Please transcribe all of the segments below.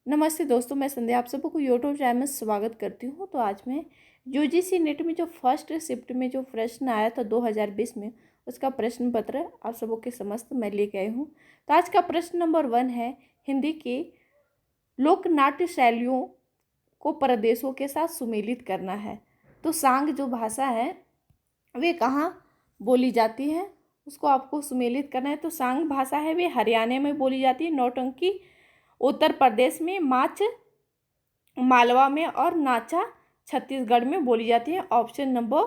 नमस्ते दोस्तों, मैं संध्या आप सबको यूट्यूब चैनल में स्वागत करती हूँ। तो आज मैं यूजीसी नेट में जो फर्स्ट शिफ्ट में जो प्रश्न आया था 2020 में, उसका प्रश्न पत्र आप सबों के समस्त मैं लेके आई हूँ। तो आज का प्रश्न नंबर 1 है, हिंदी की लोक नाट्य शैलियों को प्रदेशों के साथ सुमेलित करना है। तो सांग जो भाषा है वे कहाँ बोली जाती है, उसको आपको सुमेलित करना है। तो सांग भाषा है वे हरियाणा में बोली जाती है, नौटंकी उत्तर प्रदेश में, माच मालवा में और नाचा छत्तीसगढ़ में बोली जाती है। ऑप्शन नंबर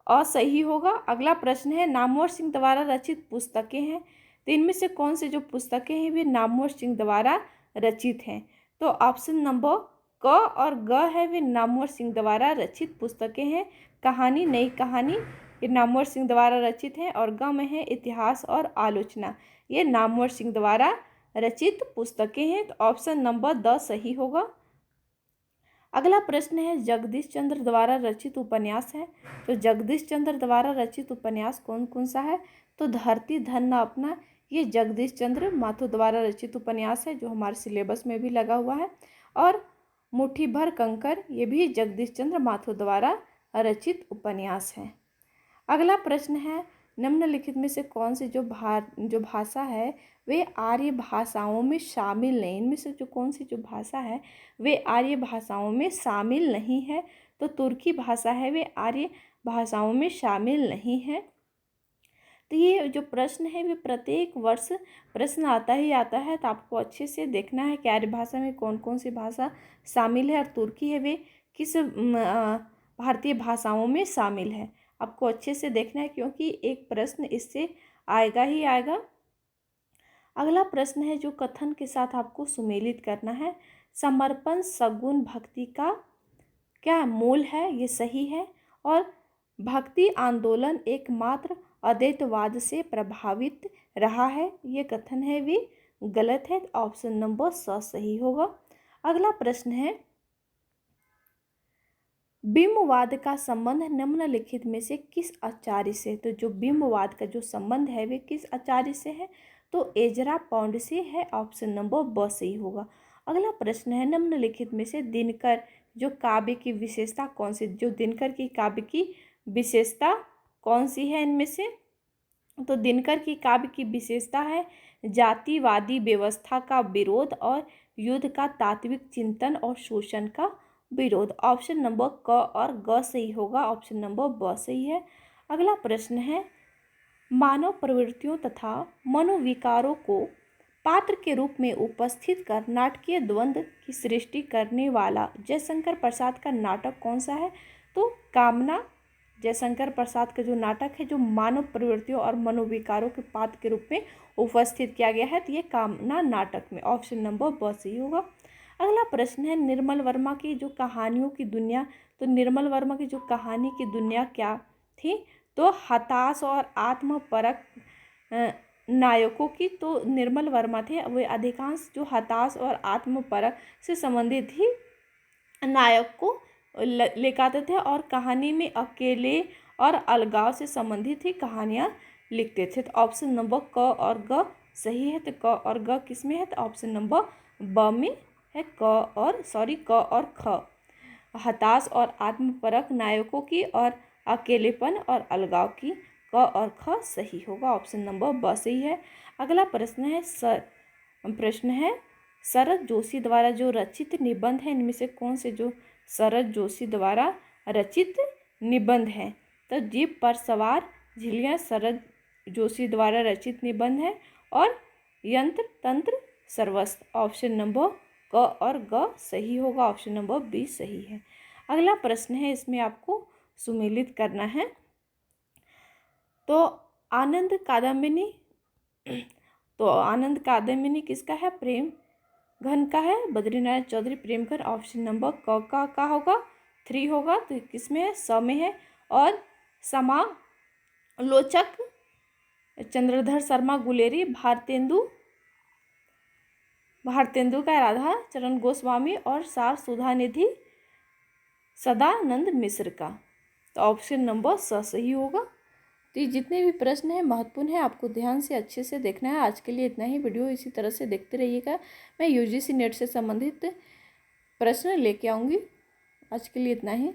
अ सही होगा। अगला प्रश्न है, नामवर सिंह द्वारा रचित पुस्तकें हैं, तो इनमें से कौन से जो पुस्तकें हैं वे नामवर सिंह द्वारा रचित हैं। तो ऑप्शन नंबर क और ग है वे नामवर सिंह द्वारा रचित पुस्तकें हैं। कहानी, नई कहानी, ये नामवर सिंह द्वारा रचित है। और ग में है इतिहास और आलोचना, ये नामवर सिंह द्वारा रचित पुस्तकें हैं। तो ऑप्शन नंबर द सही होगा। अगला प्रश्न है, जगदीश चंद्र द्वारा रचित उपन्यास है, तो जगदीश चंद्र द्वारा रचित उपन्यास कौन कौन सा है। तो धरती धन न अपना, ये जगदीश चंद्र माथुर द्वारा रचित उपन्यास है, जो हमारे सिलेबस में भी लगा हुआ है। और मुट्ठी भर कंकर, ये भी जगदीश चंद्र माथुर द्वारा रचित उपन्यास है। अगला प्रश्न है, निम्नलिखित में से कौन सी जो भाषा है वे आर्य भाषाओं में शामिल नहीं, इनमें से जो कौन सी जो भाषा है वे आर्य भाषाओं में शामिल नहीं है। तो तुर्की भाषा है वे आर्य भाषाओं में शामिल नहीं है। तो ये जो प्रश्न है वे प्रत्येक वर्ष प्रश्न आता ही आता है, तो आपको अच्छे से देखना है कि आर्य भाषा में कौन कौन सी भाषा शामिल है और तुर्की है वे किस भारतीय भाषाओं में शामिल है। आपको अच्छे से देखना है, क्योंकि एक प्रश्न इससे आएगा ही आएगा। अगला प्रश्न है जो कथन के साथ आपको सुमेलित करना है, समर्पण सगुण भक्ति का क्या मूल है, ये सही है। और भक्ति आंदोलन एकमात्र अद्वैतवाद से प्रभावित रहा है, ये कथन है वे गलत है। ऑप्शन नंबर स सही होगा। अगला प्रश्न है, बिंबवाद का संबंध निम्नलिखित में से किस आचार्य से। तो जो बिंबवाद का जो संबंध है वे किस आचार्य से है। तो एजरा पॉन्ड से है। ऑप्शन नंबर ब सही होगा। अगला प्रश्न है, निम्नलिखित में से दिनकर जो काव्य की विशेषता कौन सी, जो दिनकर की काव्य की विशेषता कौन सी है इनमें से। तो दिनकर की काव्य की विशेषता है जातिवादी व्यवस्था का विरोध और युद्ध का तात्विक चिंतन और शोषण का विरोध। ऑप्शन नंबर क और ग सही होगा। ऑप्शन नंबर ब सही है। अगला प्रश्न है, मानव प्रवृत्तियों तथा मनोविकारों को पात्र के रूप में उपस्थित कर नाटकीय द्वंद्व की सृष्टि करने वाला जयशंकर प्रसाद का नाटक कौन सा है। तो कामना, जयशंकर प्रसाद का जो नाटक है जो मानव प्रवृत्तियों और मनोविकारों के पात्र के रूप में उपस्थित किया गया है, तो ये कामना नाटक में। ऑप्शन नंबर ब सही होगा। अगला प्रश्न है, निर्मल वर्मा की जो कहानियों की दुनिया, तो निर्मल वर्मा की जो कहानी की दुनिया क्या थी। तो हताश और आत्मपरक नायकों की। तो निर्मल वर्मा थे वे अधिकांश जो हताश और आत्मपरक से संबंधित ही नायक को लेकर आते थे और कहानी में अकेले और अलगाव से संबंधित ही कहानियाँ लिखते थे। तो ऑप्शन नंबर क और ग सही है। तो क और ग किस में है, तो ऑप्शन नंबर ब में है। क और ख, हताश और आत्मपरक नायकों की और अकेलेपन और अलगाव की। क और ख सही होगा। ऑप्शन नंबर ब सही है। अगला प्रश्न है, शरद जोशी द्वारा जो रचित निबंध है इनमें से कौन से जो शरद जोशी द्वारा रचित निबंध है। तो जीप पर सवार झिल्लियाँ शरद जोशी द्वारा रचित निबंध है। और यंत्र तंत्र सर्वस्व। ऑप्शन नंबर क और ग सही होगा। ऑप्शन नंबर बी सही है। अगला प्रश्न है, इसमें आपको सुमेलित करना है। तो आनंद कादम्बिनी, तो आनंद कादम्बिनी किसका है, प्रेम घन का है, बद्रीनारायण चौधरी प्रेमघन। ऑप्शन नंबर क का होगा 3 होगा। तो किस में है, स में है। और समालोचक चंद्रधर शर्मा गुलेरी, भारतेंदु का राधा चरण गोस्वामी और सार सुधा निधि सदानंद मिश्र का। तो ऑप्शन नंबर स सही होगा। तो ये जितने भी प्रश्न हैं महत्वपूर्ण है, आपको ध्यान से अच्छे से देखना है। आज के लिए इतना ही। वीडियो इसी तरह से देखते रहिएगा। मैं यूजीसी नेट से संबंधित प्रश्न लेके आऊँगी। आज के लिए इतना ही।